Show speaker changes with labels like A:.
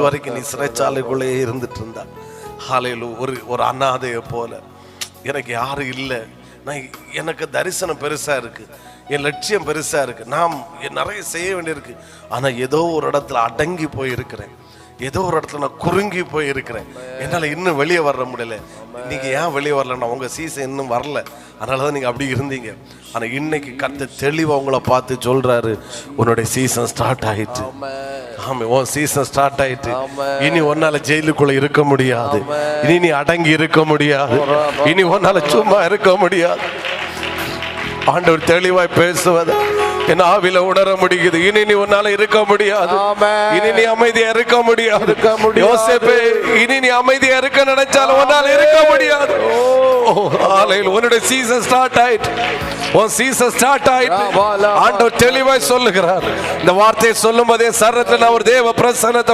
A: வரைக்கும் நீ சிறைச்சாலைக்குள்ளே இருந்துட்டு இருந்தா. ஹல்லேலூயா. ஒரு அனாதையை போல, எனக்கு யாரும் இல்லை, எனக்கு தரிசனம் பெருசா இருக்கு, என் லட்சியம் பெருசா இருக்கு, நான் நிறைய செய்ய வேண்டியிருக்கு, ஆனா ஏதோ ஒரு இடத்துல அடங்கி போய் இருக்கிறேன், ஏதோ ஒரு இடத்துல நான் குறுங்கி போய் இருக்கிறேன், என்னால இன்னும் வெளியே வர முடியல. நீங்க ஏன் வெளியே வரலன்னா உங்க சீசன் இன்னும் வரல, அதனாலதான் நீங்க அப்படி இருந்தீங்க. ஆனா இன்னைக்கு கர்த்தர் தெளிவா உங்களை பார்த்து சொல்றாரு, உன்னுடைய சீசன் ஸ்டார்ட் ஆயிட்டு. ஆமா, உன் சீசன் ஸ்டார்ட் ஆயிட்டு. இனி ஒன்னால ஜெயிலுக்குள்ள இருக்க முடியாது, இனி நீ அடங்கி இருக்க முடியாது, இனி ஒன்னால சும்மா இருக்க முடியாது. ஆண்டவர் தெளிவாய் பேசுவதா என் ஆவில உணர முடியுது. இனி நீ உன்னால இருக்க முடியாது, இனி நீ அமைதியா இருக்க முடியாது. யோசேப்பே, இனி நீ அமைதியா இருக்க நினைச்சாலும் உன்னால இருக்க முடியாது. உன்னுடைய சீசன் ஸ்டார்ட் ஆயிட்டு, உன் சீசன் ஸ்டார்ட் ஆயிட்டு. ஆண்டவர் தெளிவாய் சொல்லுகிறார். இந்த வார்த்தையை சொல்லும் போதே சரத்துல நான் ஒரு தேவ பிரசன்னத்தை